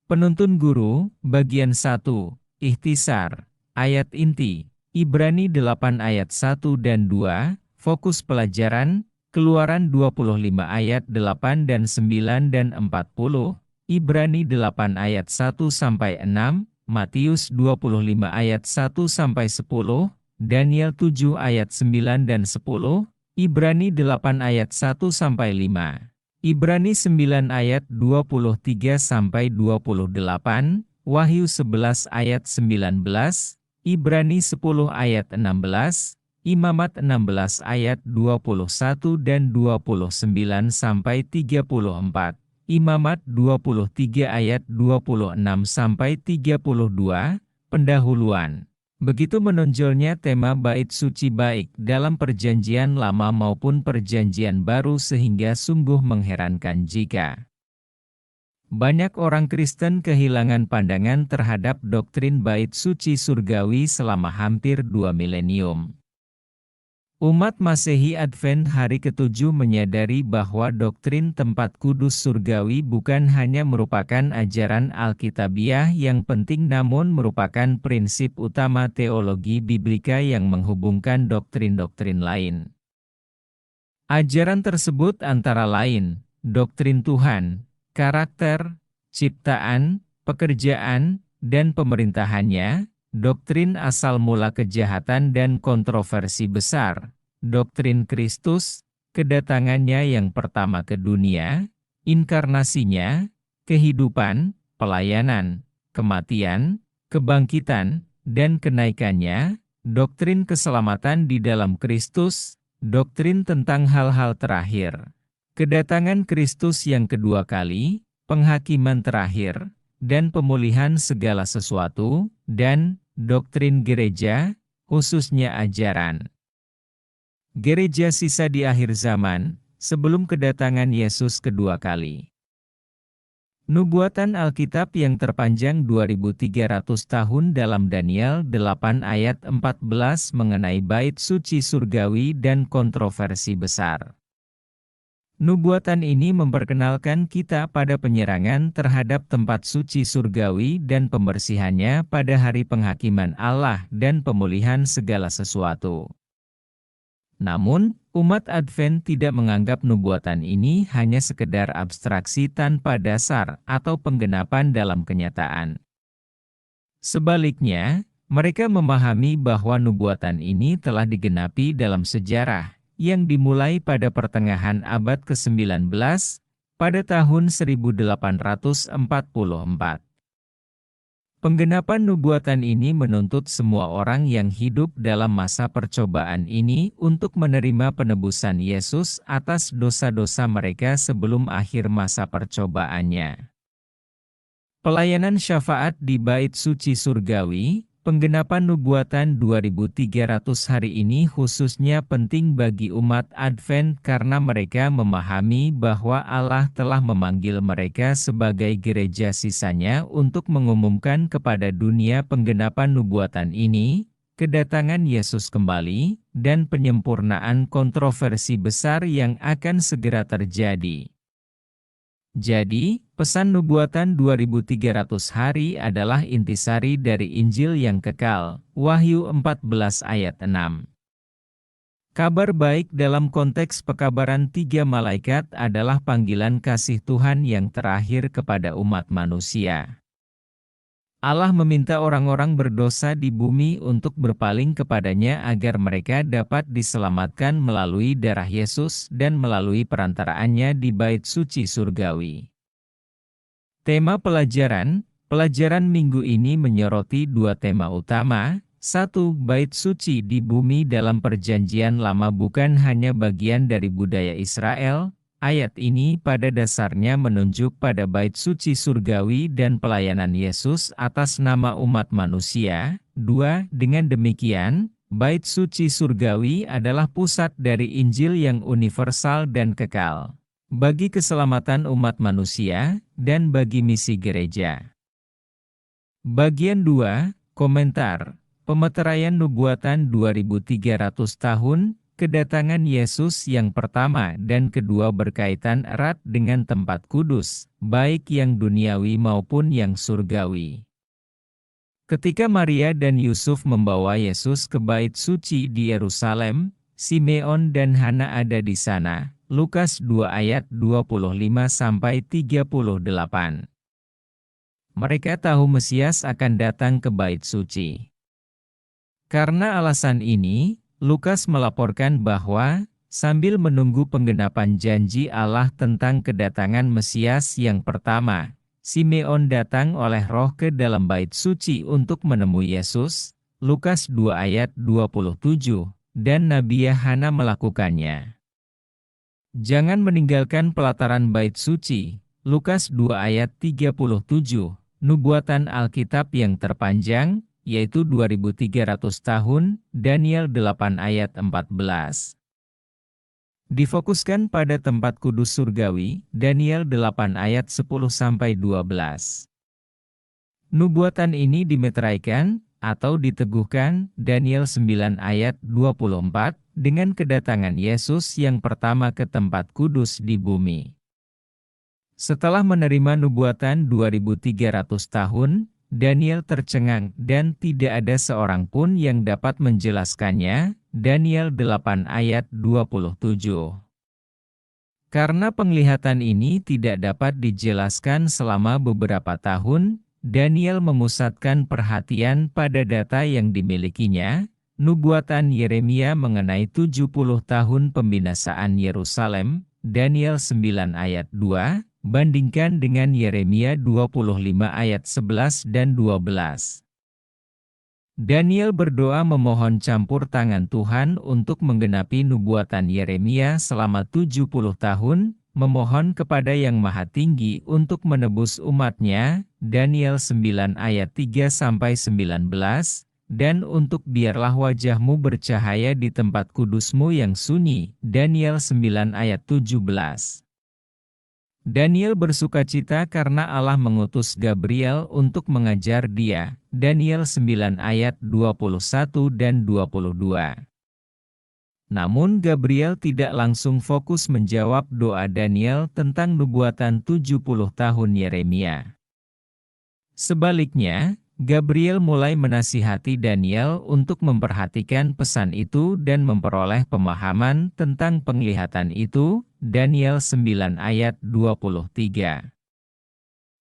Penuntun Guru, Bagian 1, Ikhtisar, Ayat Inti, Ibrani 8 ayat 1 dan 2, Fokus Pelajaran, Keluaran 25 ayat 8 dan 9 dan 40, Ibrani 8 ayat 1 sampai 6, Matius 25 ayat 1 sampai 10, Daniel 7 ayat 9 dan 10, Ibrani 8 ayat 1 sampai 5. Ibrani 9 ayat 23 sampai 28, Wahyu 11 ayat 19, Ibrani 10 ayat 16, Imamat 16 ayat 21 dan 29 sampai 34, Imamat 23 ayat 26 sampai 32, pendahuluan. Begitu menonjolnya tema bait suci baik dalam perjanjian lama maupun perjanjian baru sehingga sungguh mengherankan jika banyak orang Kristen kehilangan pandangan terhadap doktrin bait suci surgawi selama hampir 2 milenium. Umat Masehi Advent hari ke-7 menyadari bahwa doktrin tempat kudus surgawi bukan hanya merupakan ajaran Alkitabiah yang penting namun merupakan prinsip utama teologi biblika yang menghubungkan doktrin-doktrin lain. Ajaran tersebut antara lain, doktrin Tuhan, karakter, ciptaan, pekerjaan, dan pemerintahannya, doktrin asal mula kejahatan dan kontroversi besar, doktrin Kristus, kedatangannya yang pertama ke dunia, inkarnasinya, kehidupan, pelayanan, kematian, kebangkitan, dan kenaikannya, doktrin keselamatan di dalam Kristus, doktrin tentang hal-hal terakhir, kedatangan Kristus yang kedua kali, penghakiman terakhir, dan pemulihan segala sesuatu, dan doktrin gereja, khususnya ajaran gereja sisa di akhir zaman, sebelum kedatangan Yesus kedua kali. Nubuatan Alkitab yang terpanjang 2300 tahun dalam Daniel 8 ayat 14 mengenai bait suci surgawi dan kontroversi besar. Nubuatan ini memperkenalkan kita pada penyerangan terhadap tempat suci surgawi dan pembersihannya pada hari penghakiman Allah dan pemulihan segala sesuatu. Namun, umat Advent tidak menganggap nubuatan ini hanya sekedar abstraksi tanpa dasar atau penggenapan dalam kenyataan. Sebaliknya, mereka memahami bahwa nubuatan ini telah digenapi dalam sejarah, yang dimulai pada pertengahan abad ke-19, pada tahun 1844. Penggenapan nubuatan ini menuntut semua orang yang hidup dalam masa percobaan ini untuk menerima penebusan Yesus atas dosa-dosa mereka sebelum akhir masa percobaannya. Pelayanan syafaat di bait suci surgawi, penggenapan nubuatan 2300 hari ini khususnya penting bagi umat Advent karena mereka memahami bahwa Allah telah memanggil mereka sebagai gereja sisanya untuk mengumumkan kepada dunia penggenapan nubuatan ini, kedatangan Yesus kembali, dan penyempurnaan kontroversi besar yang akan segera terjadi. Jadi, pesan nubuatan 2300 hari adalah intisari dari Injil yang kekal, Wahyu 14 ayat 6. Kabar baik dalam konteks pekabaran 3 malaikat adalah panggilan kasih Tuhan yang terakhir kepada umat manusia. Allah meminta orang-orang berdosa di bumi untuk berpaling kepadanya agar mereka dapat diselamatkan melalui darah Yesus dan melalui perantaraannya di bait suci surgawi. Tema pelajaran minggu ini menyoroti 2 tema utama. 1. Bait suci di bumi dalam perjanjian lama bukan hanya bagian dari budaya Israel. Ayat ini pada dasarnya menunjuk pada bait suci surgawi dan pelayanan Yesus atas nama umat manusia. 2. Dengan demikian, bait suci surgawi adalah pusat dari Injil yang universal dan kekal, bagi keselamatan umat manusia, dan bagi misi gereja. Bagian 2, Komentar, Pemeteraian Nubuatan 2300 tahun, Kedatangan Yesus yang pertama dan kedua berkaitan erat dengan tempat kudus, baik yang duniawi maupun yang surgawi. Ketika Maria dan Yusuf membawa Yesus ke bait suci di Yerusalem, Simeon dan Hana ada di sana. Lukas 2 ayat 25-38. Mereka tahu Mesias akan datang ke bait suci. Karena alasan ini, Lukas melaporkan bahwa, sambil menunggu penggenapan janji Allah tentang kedatangan Mesias yang pertama, Simeon datang oleh Roh ke dalam bait suci untuk menemui Yesus, Lukas 2 ayat 27, dan Nabiya Hana melakukannya. Jangan meninggalkan pelataran bait suci, Lukas 2 ayat 37, nubuatan Alkitab yang terpanjang, yaitu 2300 tahun, Daniel 8 ayat 14. Difokuskan pada tempat kudus surgawi, Daniel 8 ayat 10-12. Nubuatan ini dimeteraikan, atau diteguhkan, Daniel 9 ayat 24, dengan kedatangan Yesus yang pertama ke tempat kudus di bumi. Setelah menerima nubuatan 2300 tahun, Daniel tercengang dan tidak ada seorang pun yang dapat menjelaskannya, Daniel 8 ayat 27. Karena penglihatan ini tidak dapat dijelaskan selama beberapa tahun, Daniel memusatkan perhatian pada data yang dimilikinya, nubuatan Yeremia mengenai 70 tahun pembinasaan Yerusalem, Daniel 9 ayat 2, bandingkan dengan Yeremia 25 ayat 11 dan 12. Daniel berdoa memohon campur tangan Tuhan untuk menggenapi nubuatan Yeremia selama 70 tahun, memohon kepada Yang Maha Tinggi untuk menebus umatnya, Daniel 9 ayat 3-19, dan untuk biarlah wajahmu bercahaya di tempat kudusmu yang sunyi, Daniel 9 ayat 17. Daniel bersukacita karena Allah mengutus Gabriel untuk mengajar dia, Daniel 9 ayat 21 dan 22. Namun Gabriel tidak langsung fokus menjawab doa Daniel tentang nubuatan 70 tahun Yeremia. Sebaliknya, Gabriel mulai menasihati Daniel untuk memperhatikan pesan itu dan memperoleh pemahaman tentang penglihatan itu, Daniel 9 ayat 23.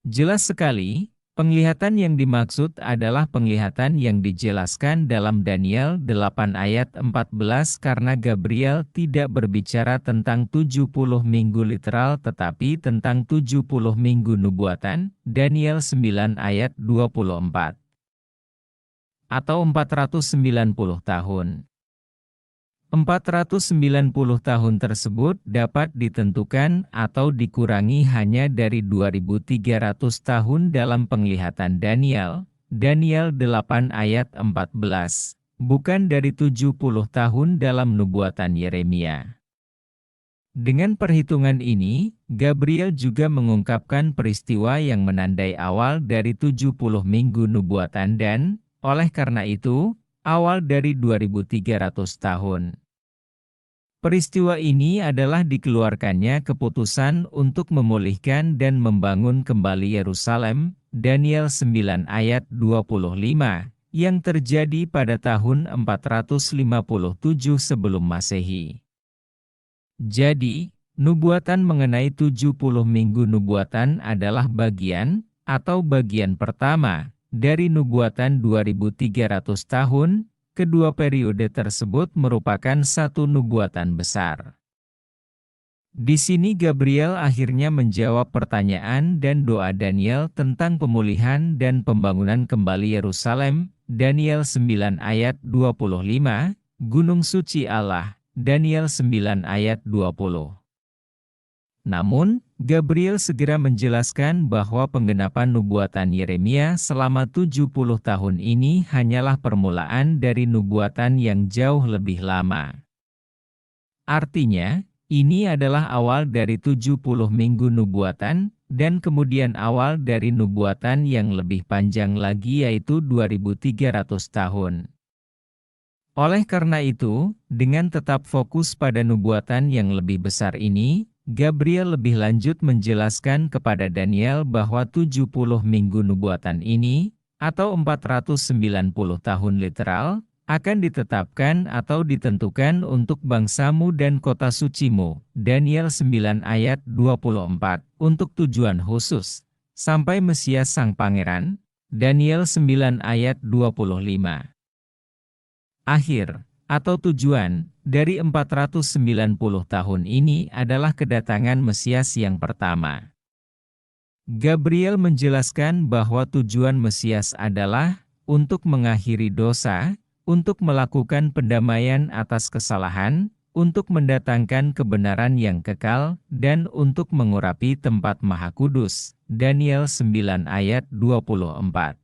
Jelas sekali, penglihatan yang dimaksud adalah penglihatan yang dijelaskan dalam Daniel 8 ayat 14 karena Gabriel tidak berbicara tentang 70 minggu literal tetapi tentang 70 minggu nubuatan, Daniel 9 ayat 24. Atau 490 tahun. 490 tahun tersebut dapat ditentukan atau dikurangi hanya dari 2300 tahun dalam penglihatan Daniel, Daniel 8 ayat 14, bukan dari 70 tahun dalam nubuatan Yeremia. Dengan perhitungan ini, Gabriel juga mengungkapkan peristiwa yang menandai awal dari 70 minggu nubuatan dan, oleh karena itu, awal dari 2300 tahun. Peristiwa ini adalah dikeluarkannya keputusan untuk memulihkan dan membangun kembali Yerusalem, Daniel 9 ayat 25, yang terjadi pada tahun 457 sebelum Masehi. Jadi, nubuatan mengenai 70 minggu nubuatan adalah bagian, atau bagian pertama, dari nubuatan 2300 tahun. Kedua periode tersebut merupakan satu nubuatan besar. Di sini Gabriel akhirnya menjawab pertanyaan dan doa Daniel tentang pemulihan dan pembangunan kembali Yerusalem, Daniel 9 ayat 25, Gunung Suci Allah, Daniel 9 ayat 20. Namun, Gabriel segera menjelaskan bahwa penggenapan nubuatan Yeremia selama 70 tahun ini hanyalah permulaan dari nubuatan yang jauh lebih lama. Artinya, ini adalah awal dari 70 minggu nubuatan, dan kemudian awal dari nubuatan yang lebih panjang lagi yaitu 2300 tahun. Oleh karena itu, dengan tetap fokus pada nubuatan yang lebih besar ini, Gabriel lebih lanjut menjelaskan kepada Daniel bahwa 70 minggu nubuatan ini, atau 490 tahun literal, akan ditetapkan atau ditentukan untuk bangsamu dan kota sucimu. Daniel 9 ayat 24, untuk tujuan khusus, sampai Mesias Sang Pangeran. Daniel 9 ayat 25. Akhir, atau tujuan, dari 490 tahun ini adalah kedatangan Mesias yang pertama. Gabriel menjelaskan bahwa tujuan Mesias adalah untuk mengakhiri dosa, untuk melakukan pendamaian atas kesalahan, untuk mendatangkan kebenaran yang kekal, dan untuk mengurapi tempat Maha Kudus. Daniel 9 ayat 24.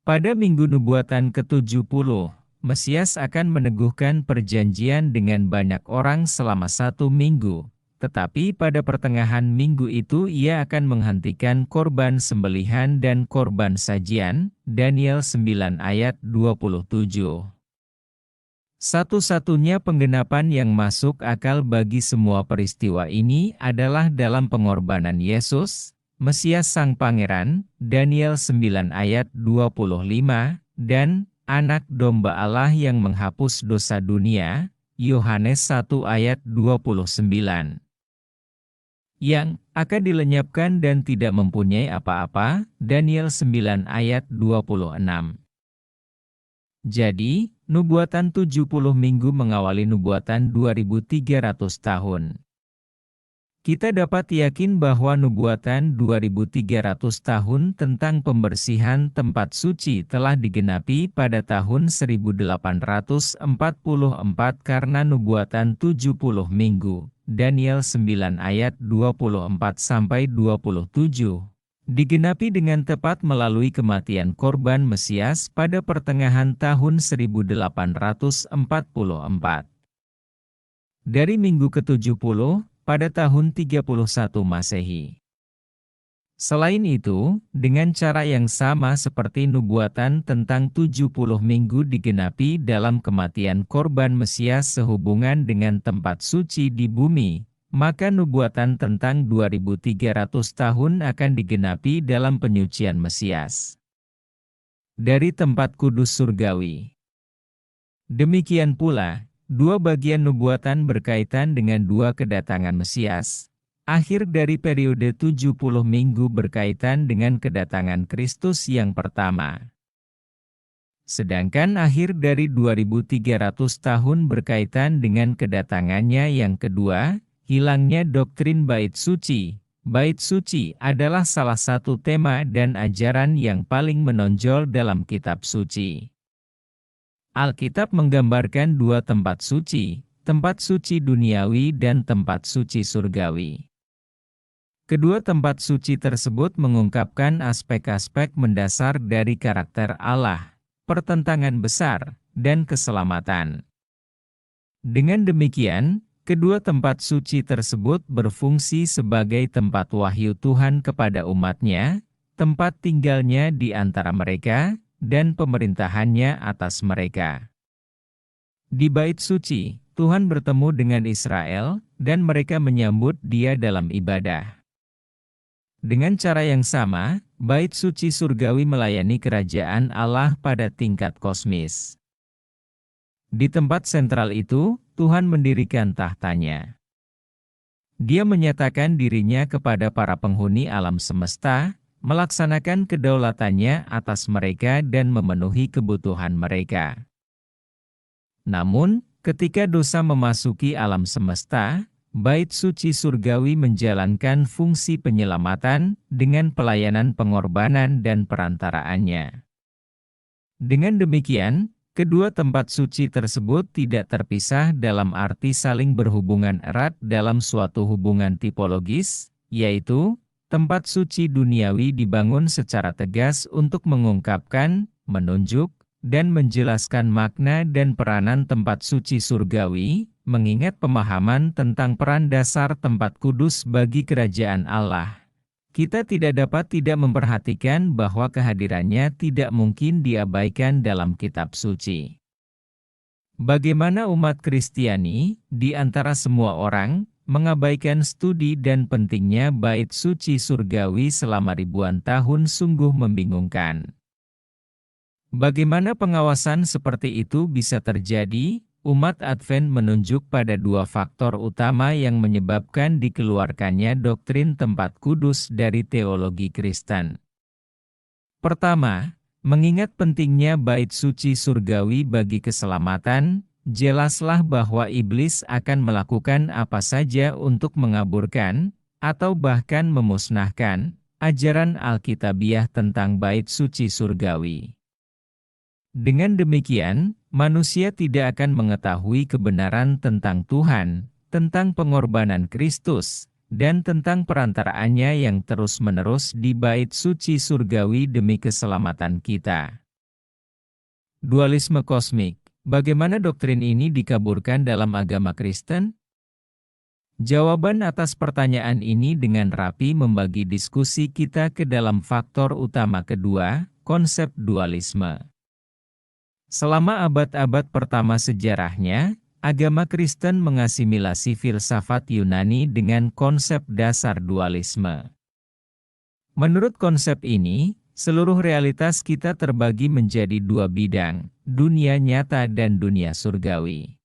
Pada minggu nubuatan ke-70, Mesias akan meneguhkan perjanjian dengan banyak orang selama 1 minggu. Tetapi pada pertengahan minggu itu ia akan menghentikan korban sembelihan dan korban sajian. Daniel 9 ayat 27. Satu-satunya penggenapan yang masuk akal bagi semua peristiwa ini adalah dalam pengorbanan Yesus, Mesias Sang Pangeran, Daniel 9 ayat 25, dan Anak Domba Allah yang menghapus dosa dunia, Yohanes 1 ayat 29. Yang akan dilenyapkan dan tidak mempunyai apa-apa, Daniel 9 ayat 26. Jadi, nubuatan 70 minggu mengawali nubuatan 2300 tahun. Kita dapat yakin bahwa nubuatan 2300 tahun tentang pembersihan tempat suci telah digenapi pada tahun 1844 karena nubuatan 70 minggu, Daniel 9 ayat 24-27, digenapi dengan tepat melalui kematian korban Mesias pada pertengahan tahun 1844. Dari minggu ke-70, pada tahun 31 Masehi. Selain itu, dengan cara yang sama seperti nubuatan tentang 70 minggu digenapi dalam kematian korban Mesias sehubungan dengan tempat suci di bumi, maka nubuatan tentang 2300 tahun akan digenapi dalam penyucian Mesias dari tempat kudus surgawi. Demikian pula, dua bagian nubuatan berkaitan dengan dua kedatangan Mesias. Akhir dari periode 70 minggu berkaitan dengan kedatangan Kristus yang pertama. Sedangkan akhir dari 2300 tahun berkaitan dengan kedatangannya yang kedua, hilangnya doktrin bait suci. Bait suci adalah salah satu tema dan ajaran yang paling menonjol dalam kitab suci. Alkitab menggambarkan dua tempat suci duniawi dan tempat suci surgawi. Kedua tempat suci tersebut mengungkapkan aspek-aspek mendasar dari karakter Allah, pertentangan besar, dan keselamatan. Dengan demikian, kedua tempat suci tersebut berfungsi sebagai tempat wahyu Tuhan kepada umat-Nya, tempat tinggalnya di antara mereka, dan pemerintahannya atas mereka. Di bait suci, Tuhan bertemu dengan Israel, dan mereka menyambut Dia dalam ibadah. Dengan cara yang sama, bait suci surgawi melayani kerajaan Allah pada tingkat kosmis. Di tempat sentral itu, Tuhan mendirikan tahtanya. Dia menyatakan dirinya kepada para penghuni alam semesta, melaksanakan kedaulatannya atas mereka dan memenuhi kebutuhan mereka. Namun, ketika dosa memasuki alam semesta, bait suci surgawi menjalankan fungsi penyelamatan dengan pelayanan pengorbanan dan perantaraannya. Dengan demikian, kedua tempat suci tersebut tidak terpisah dalam arti saling berhubungan erat dalam suatu hubungan tipologis, yaitu, tempat suci duniawi dibangun secara tegas untuk mengungkapkan, menunjuk, dan menjelaskan makna dan peranan tempat suci surgawi, mengingat pemahaman tentang peran dasar tempat kudus bagi kerajaan Allah. Kita tidak dapat tidak memperhatikan bahwa kehadirannya tidak mungkin diabaikan dalam kitab suci. Bagaimana umat Kristiani, di antara semua orang, mengabaikan studi dan pentingnya bait suci surgawi selama ribuan tahun sungguh membingungkan. Bagaimana pengawasan seperti itu bisa terjadi? Umat Advent menunjuk pada dua faktor utama yang menyebabkan dikeluarkannya doktrin tempat kudus dari teologi Kristen. Pertama, mengingat pentingnya bait suci surgawi bagi keselamatan, jelaslah bahwa iblis akan melakukan apa saja untuk mengaburkan, atau bahkan memusnahkan, ajaran Alkitabiah tentang bait suci surgawi. Dengan demikian, manusia tidak akan mengetahui kebenaran tentang Tuhan, tentang pengorbanan Kristus, dan tentang perantaraannya yang terus-menerus di bait suci surgawi demi keselamatan kita. Dualisme kosmik. Bagaimana doktrin ini dikaburkan dalam agama Kristen? Jawaban atas pertanyaan ini dengan rapi membagi diskusi kita ke dalam faktor utama kedua, konsep dualisme. Selama abad-abad pertama sejarahnya, agama Kristen mengasimilasi filsafat Yunani dengan konsep dasar dualisme. Menurut konsep ini, seluruh realitas kita terbagi menjadi dua bidang, dunia nyata dan dunia surgawi.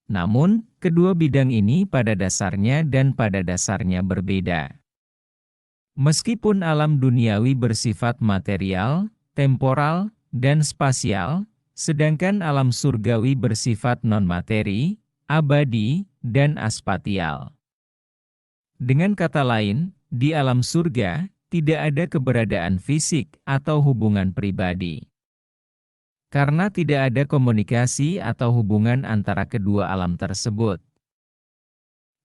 Namun, kedua bidang ini pada dasarnya berbeda. Meskipun alam duniawi bersifat material, temporal, dan spasial, sedangkan alam surgawi bersifat non-materi, abadi, dan aspatial. Dengan kata lain, di alam surga, tidak ada keberadaan fisik atau hubungan pribadi. Karena tidak ada komunikasi atau hubungan antara kedua alam tersebut.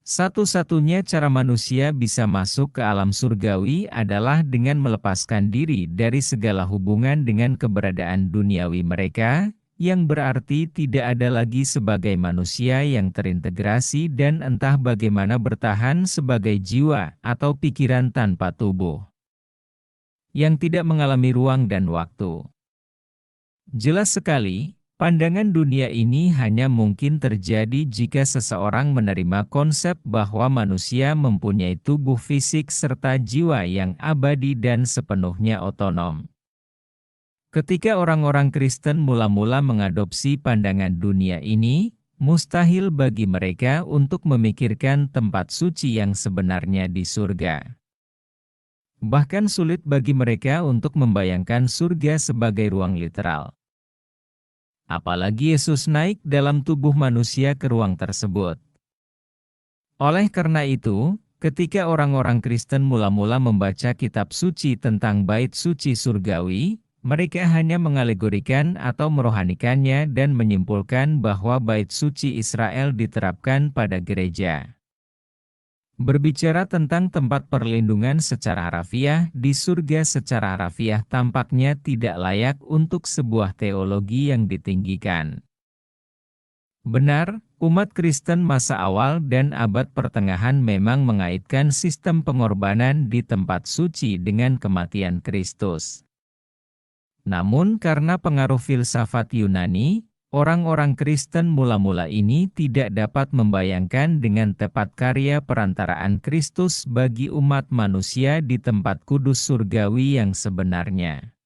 Satu-satunya cara manusia bisa masuk ke alam surgawi adalah dengan melepaskan diri dari segala hubungan dengan keberadaan duniawi mereka, yang berarti tidak ada lagi sebagai manusia yang terintegrasi dan entah bagaimana bertahan sebagai jiwa atau pikiran tanpa tubuh, yang tidak mengalami ruang dan waktu. Jelas sekali, pandangan dunia ini hanya mungkin terjadi jika seseorang menerima konsep bahwa manusia mempunyai tubuh fisik serta jiwa yang abadi dan sepenuhnya otonom. Ketika orang-orang Kristen mula-mula mengadopsi pandangan dunia ini, mustahil bagi mereka untuk memikirkan tempat suci yang sebenarnya di surga. Bahkan sulit bagi mereka untuk membayangkan surga sebagai ruang literal. Apalagi Yesus naik dalam tubuh manusia ke ruang tersebut. Oleh karena itu, ketika orang-orang Kristen mula-mula membaca kitab suci tentang bait suci surgawi, mereka hanya mengalegorikan atau merohanikannya dan menyimpulkan bahwa bait suci Israel diterapkan pada gereja. Berbicara tentang tempat perlindungan secara harafiah di surga secara harafiah tampaknya tidak layak untuk sebuah teologi yang ditinggikan. Benar, umat Kristen masa awal dan abad pertengahan memang mengaitkan sistem pengorbanan di tempat suci dengan kematian Kristus. Namun karena pengaruh filsafat Yunani, orang-orang Kristen mula-mula ini tidak dapat membayangkan dengan tepat karya perantaraan Kristus bagi umat manusia di tempat kudus surgawi yang sebenarnya.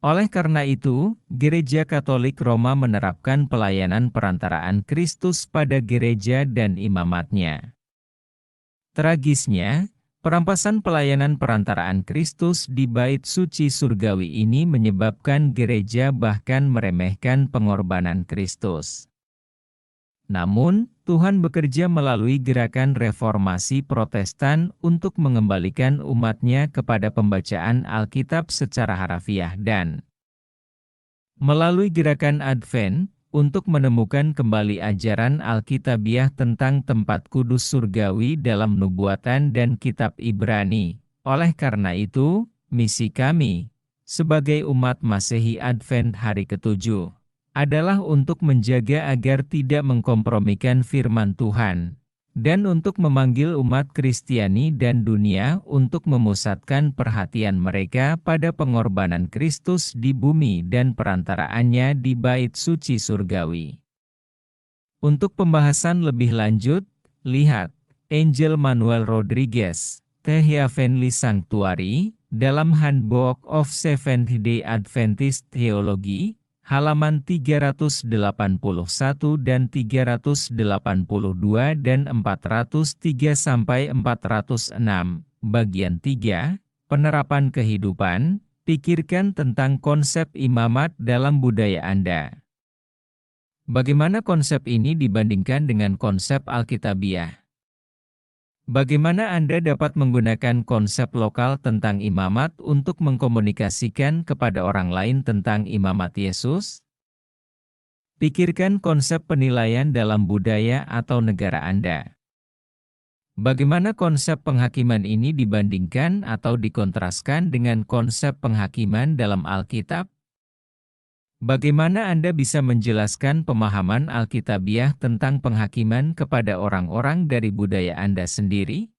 Oleh karena itu, Gereja Katolik Roma menerapkan pelayanan perantaraan Kristus pada gereja dan imamatnya. Tragisnya, perampasan pelayanan perantaraan Kristus di bait suci surgawi ini menyebabkan gereja bahkan meremehkan pengorbanan Kristus. Namun, Tuhan bekerja melalui gerakan reformasi Protestan untuk mengembalikan umatnya kepada pembacaan Alkitab secara harafiah dan melalui gerakan Advent, untuk menemukan kembali ajaran Alkitabiah tentang tempat kudus surgawi dalam nubuatan dan kitab Ibrani. Oleh karena itu, misi kami, sebagai umat Masehi Advent hari ke-7, adalah untuk menjaga agar tidak mengkompromikan firman Tuhan, dan untuk memanggil umat Kristiani dan dunia untuk memusatkan perhatian mereka pada pengorbanan Kristus di bumi dan perantaraannya di bait suci surgawi. Untuk pembahasan lebih lanjut, lihat Angel Manuel Rodriguez, The Heavenly Sanctuary, dalam Handbook of Seventh-day Adventist Theology, halaman 381 dan 382 dan 403-406, bagian 3, penerapan kehidupan, pikirkan tentang konsep imamat dalam budaya Anda. Bagaimana konsep ini dibandingkan dengan konsep Alkitabiah? Bagaimana Anda dapat menggunakan konsep lokal tentang imamat untuk mengkomunikasikan kepada orang lain tentang imamat Yesus? Pikirkan konsep penilaian dalam budaya atau negara Anda. Bagaimana konsep penghakiman ini dibandingkan atau dikontraskan dengan konsep penghakiman dalam Alkitab? Bagaimana Anda bisa menjelaskan pemahaman Alkitabiah tentang penghakiman kepada orang-orang dari budaya Anda sendiri?